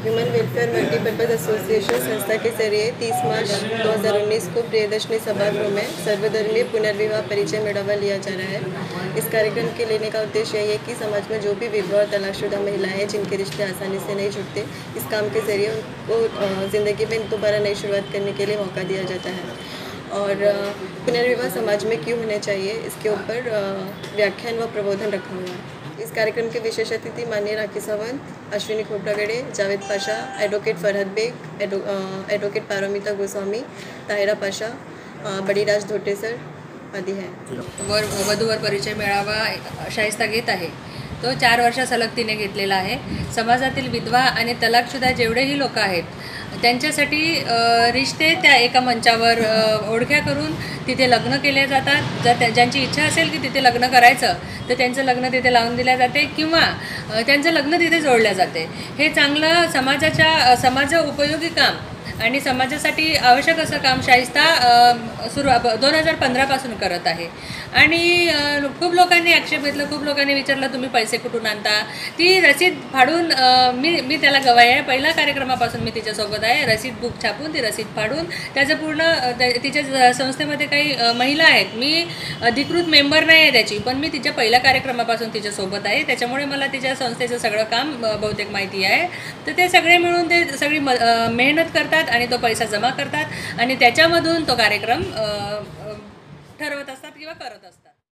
Human welfare multipurpose association संस्था के जरिए 30 मार्च 2019 को प्रियदर्शनी सभागृह में सर्वधर्मीय पुनर्विवाह परिचय मेळावा लिया जा रहा है। इस कार्यक्रम के लेने का उद्देश्य यही है कि समाज में जो भी विधवा और तलाकशुदा महिलाएं हैं जिनके रिश्ते आसानी से नहीं जुड़ते, इस काम के जरिए उनको ज़िंदगी में दोबारा नई शुरुआत करने के लिए मौका दिया जाता है। और पुनर्विवाह समाज में क्यों होने चाहिए, इसके ऊपर व्याख्यान व प्रबोधन रखा हुआ है। इस कार्यक्रम के विशेष अतिथि माननीय राखी सावंत, अश्विनी खोब्रागडे, जावेद पाशा, एडवोकेट फरहद बेग, एडवोकेट पारोमिता गोस्वामी, ताहिरा पाशा, बळीराज धोटे सर आदि हैं। वधूवर परिचय मेळावा शाइस्ता घेत आहे तो 4 वर्ष सलग तिने घेतलेला आहे। समाजातील विधवा आणि तलाकशुदा जेवढेही लोक आहेत त्यांच्यासाठी रिश्ते त्या एका मंचावर ओळख्या करून तिथे लग्न केले जातात। जर ज्यांची इच्छा असेल की तिथे लग्न करायचं तर त्यांचं लग्न तिथे लावून दिल्या जाते किंवा त्यांचं लग्न तिथे जोडल्या जाते। हे चांगलं समाज उपयोगी काम आणि समाजासाठी आवश्यक असं काम शाइस्ता 2015 पासून करत आहे। आणि खूप लोकांनी आक्षेप घेतला, खूप लोकांनी विचारलं तुम्ही पैसे कुठून आणता। ती रसीद फाडून मी त्याला गवाही आहे, पहिल्या कार्यक्रमापासून मी तिच्यासोबत आहे। रसीद बुक छापून ती रसीद फाडून त्याचं पूर्ण तिच्या संस्थेमध्ये काही महिला आहेत, मी अधिकृत मेंबर नाही आहे त्याची, पण मी तिच्या पहिल्या कार्यक्रमापासून तिच्यासोबत आहे, त्याच्यामुळे मला तिच्या संस्थेचं सगळं काम बहुतेक माहिती आहे। तर ते सगळे मिळून ते सगळी मेहनत करतात आणि तो पैसा जमा करतात आणि त्याच्यामधून तो कार्यक्रम ठरवत असतात किंवा करत असतात।